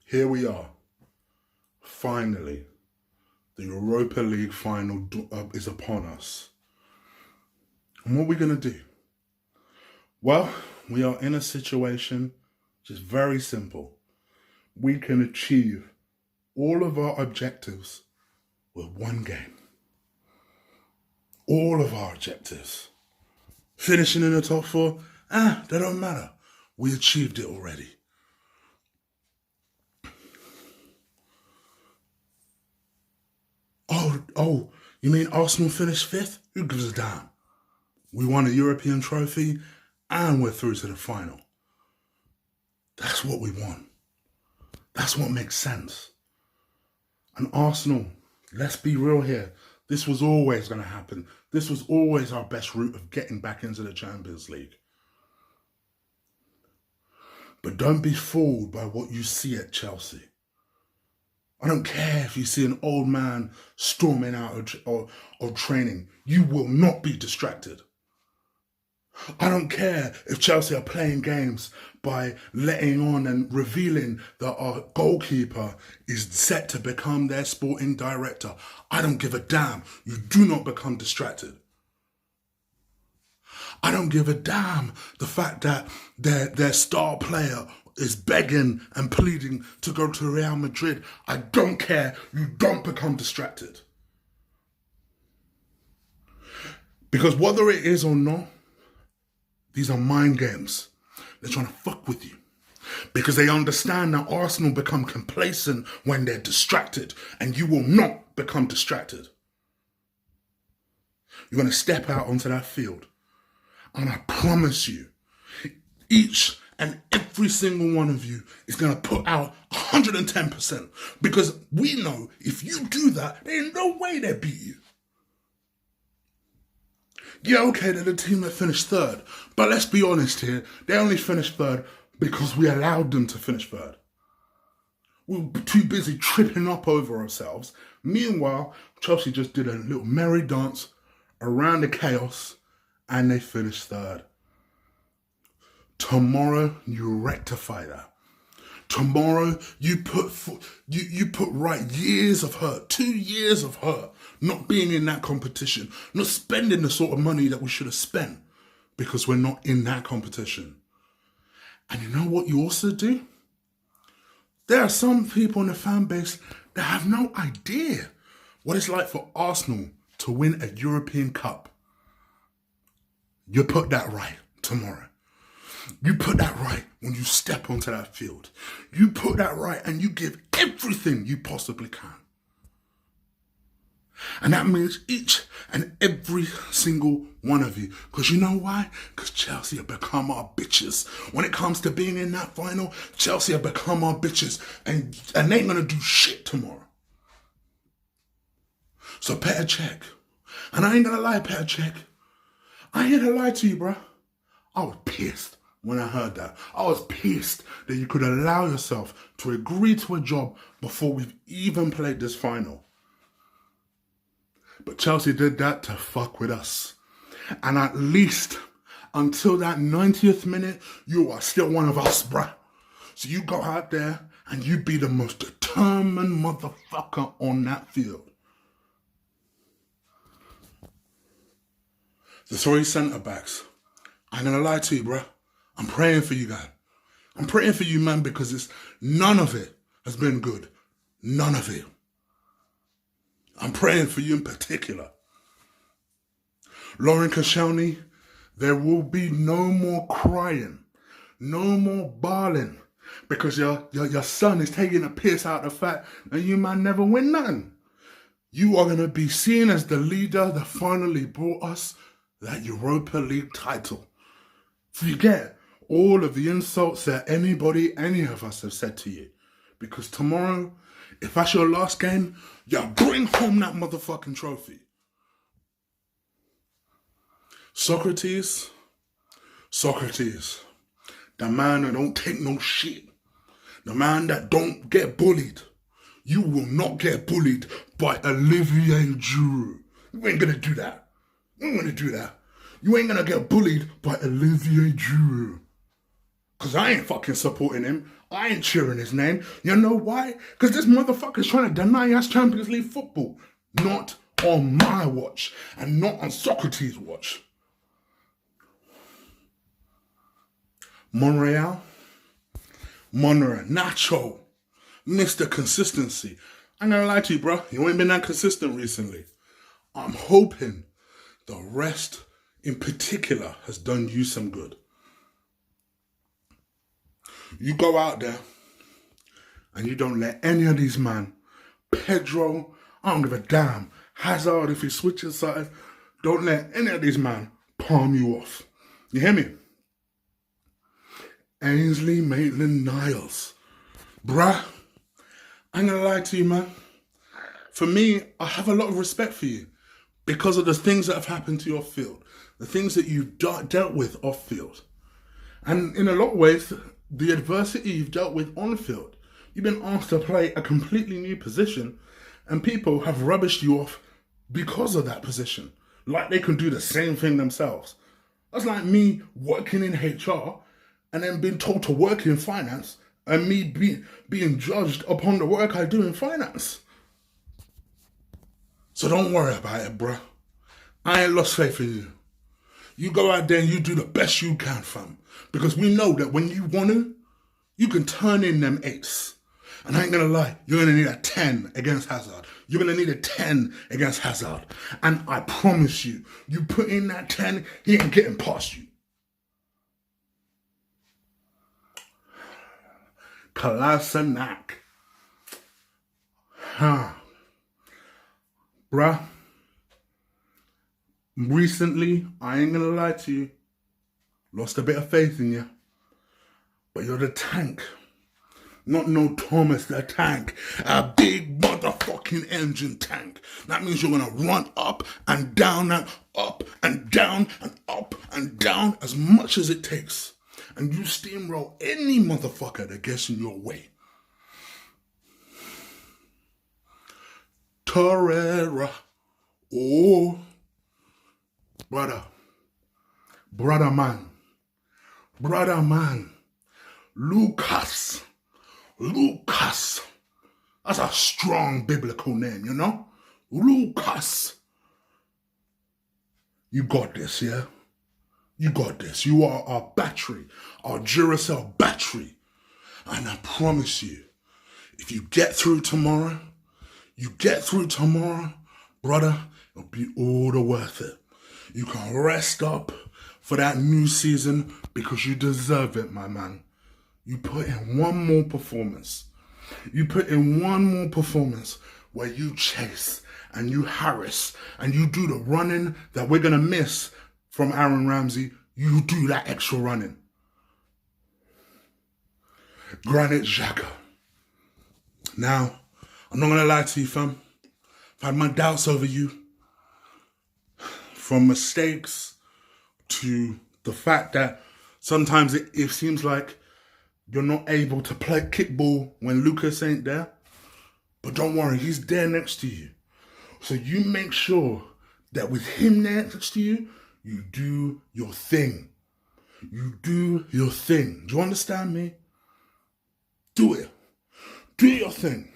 Here we are. Finally, the Europa League final is upon us. And what are we going to do? Well, we are in a situation which is very simple. We can achieve all of our objectives with one game. All of our objectives. Finishing in the top four, that don't matter. We achieved it already. Oh, you mean Arsenal finished fifth? Who gives a damn? We won a European trophy and we're through to the final. That's what we want. That's what makes sense. And Arsenal, let's be real here. This was always going to happen. This was always our best route of getting back into the Champions League. But don't be fooled by what you see at Chelsea. I don't care if you see an old man storming out of training. You will not be distracted. I don't care if Chelsea are playing games by letting on and revealing that our goalkeeper is set to become their sporting director. I don't give a damn. You do not become distracted. I don't give a damn the fact that their star player is begging and pleading to go to Real Madrid. I don't care. You don't become distracted. Because whether it is or not, these are mind games. They're trying to fuck with you. Because they understand that Arsenal become complacent when they're distracted, and you will not become distracted. You're going to step out onto that field. And I promise you, each and every single one of you is going to put out 110%. Because we know if you do that, there ain't no way they beat you. Yeah, okay, they're the team that finished third. But let's be honest here, they only finished third because we allowed them to finish third. We were too busy tripping up over ourselves. Meanwhile, Chelsea just did a little merry dance around the chaos and they finished third. Tomorrow, you rectify that. Tomorrow, you put right years of hurt, 2 years of hurt, not being in that competition, not spending the sort of money that we should have spent because we're not in that competition. And you know what you also do? There are some people in the fan base that have no idea what it's like for Arsenal to win a European Cup. You put that right tomorrow. You put that right when you step onto that field. You put that right and you give everything you possibly can. And that means each and every single one of you. Because you know why? Because Chelsea have become our bitches. When it comes to being in that final, Chelsea have become our bitches. And they ain't going to do shit tomorrow. So Pastor Chig. And I ain't going to lie, Pastor Chig. I ain't going to lie to you, bro. I was pissed when I heard that. I was pissed that you could allow yourself to agree to a job before we've even played this final. But Chelsea did that to fuck with us. And at least until that 90th minute, you are still one of us, bruh. So you go out there and you be the most determined motherfucker on that field. The 3 centre-backs. I ain't gonna lie to you, bruh. I'm praying for you guys. I'm praying for you, man, because none of it has been good. None of it. I'm praying for you in particular. Lauren Koscielny, there will be no more crying, no more bawling, because your son is taking a piss out of the fact that you might never win nothing. You are going to be seen as the leader that finally brought us that Europa League title. Forget all of the insults that any of us have said to you. Because tomorrow, if that's your last game, you bring home that motherfucking trophy. Socrates, the man that don't take no shit, the man that don't get bullied. You will not get bullied by Olivier Giroud. You ain't gonna do that. You ain't gonna do that. You ain't gonna get bullied by Olivier Giroud. Because I ain't fucking supporting him. I ain't cheering his name. You know why? Because this motherfucker's trying to deny us Champions League football. Not on my watch. And not on Socrates' watch. Monreal, Nacho, Mr. Consistency. I'm gonna lie to you, bro. You ain't been that consistent recently. I'm hoping the rest in particular has done you some good. You go out there and you don't let any of these man, Pedro, I don't give a damn, Hazard, if he switches sides, don't let any of these man palm you off. You hear me? Ainsley Maitland-Niles. Bruh, I ain't gonna lie to you, man. For me, I have a lot of respect for you because of the things that have happened to your field, the things that you've dealt with off field. And in a lot of ways, the adversity you've dealt with on field. You've been asked to play a completely new position and people have rubbished you off because of that position. Like they can do the same thing themselves. That's like me working in HR and then being told to work in finance and me being judged upon the work I do in finance. So don't worry about it, bruh. I ain't lost faith in you. You go out there and you do the best you can, fam. Because we know that when you want to, you can turn in them 8s. And I ain't gonna lie, you're gonna need a 10 against Hazard. You're gonna need a 10 against Hazard. And I promise you, you put in that 10, he ain't getting past you. Kolasinac. Bruh. Recently, I ain't gonna lie to you, lost a bit of faith in you. But you're the tank. Not no Thomas the Tank. A big motherfucking engine tank. That means you're gonna run up and down and up and down and up and down as much as it takes. And you steamroll any motherfucker that gets in your way. Torreira. Oh. Brother man. Lucas. That's a strong biblical name, you know? Lucas. You got this, yeah? You got this. You are our battery, our Duracell battery. And I promise you, if you get through tomorrow, brother, it'll be all the worth it. You can rest up for that new season because you deserve it, my man. You put in one more performance. Where you chase and you harass and you do the running that we're going to miss from Aaron Ramsey. You do that extra running. Granit Xhaka. Now, I'm not going to lie to you, fam. I've had my doubts over you. From mistakes to the fact that sometimes it seems like you're not able to play kickball when Lucas ain't there. But don't worry, he's there next to you. So you make sure that with him next to you, you do your thing. Do you understand me? Do it. Do your thing.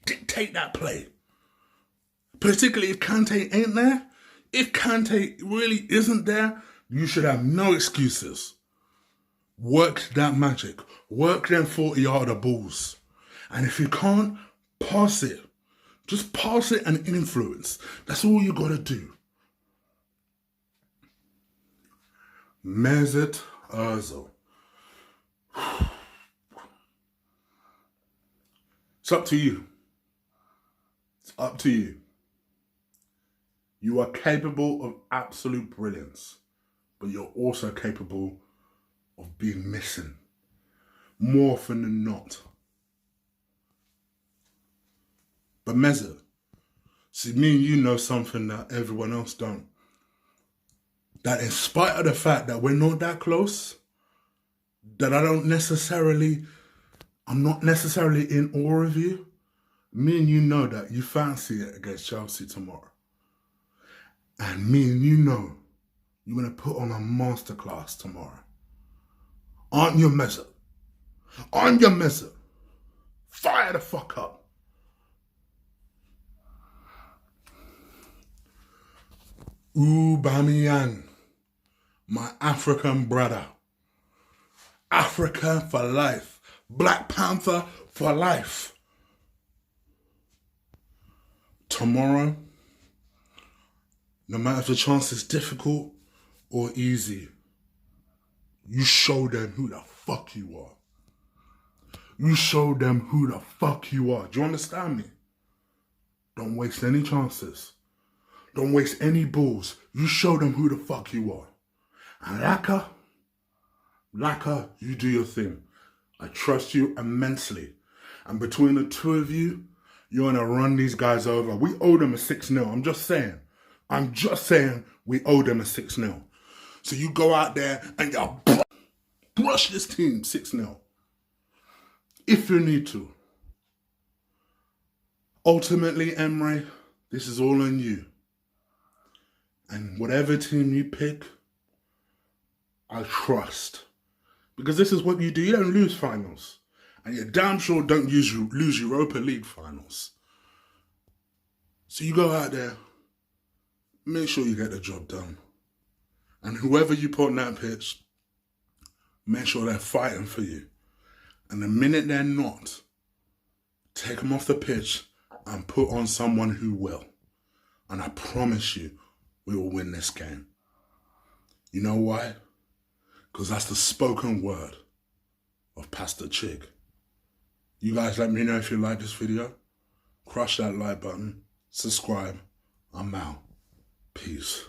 Dictate that play. Particularly if Kante ain't there. If Kante really isn't there, you should have no excuses. Work that magic. Work them 40-yarder balls. And if you can't, pass it. Just pass it and influence. That's all you gotta do. Mesut Ozil. It's up to you. It's up to you. You are capable of absolute brilliance, but you're also capable of being missing more often than not. But Mesut, see, me and you know something that everyone else don't. That in spite of the fact that we're not that close, that I'm not necessarily in awe of you, me and you know that you fancy it against Chelsea tomorrow. And me and you know you're going to put on a masterclass tomorrow. On your mezzo. On your mezzo. Fire the fuck up. Aubameyang, my African brother. Africa for life. Black Panther for life. Tomorrow, no matter if the chance is difficult or easy, you show them who the fuck you are. You show them who the fuck you are. Do you understand me? Don't waste any chances. Don't waste any balls. You show them who the fuck you are. And Laka, you do your thing. I trust you immensely. And between the two of you, you're going to run these guys over. We owe them a 6-0. I'm just saying we owe them a 6-0. So you go out there and you brush this team 6-0. If you need to. Ultimately, Emre, this is all on you. And whatever team you pick, I trust. Because this is what you do. You don't lose finals. And you damn sure don't lose Europa League finals. So you go out there, make sure you get the job done. And whoever you put on that pitch, make sure they're fighting for you. And the minute they're not, take them off the pitch and put on someone who will. And I promise you, we will win this game. You know why? Because that's the spoken word of Pastor Chig. You guys let me know if you like this video. Crush that like button. Subscribe. I'm out. Peace.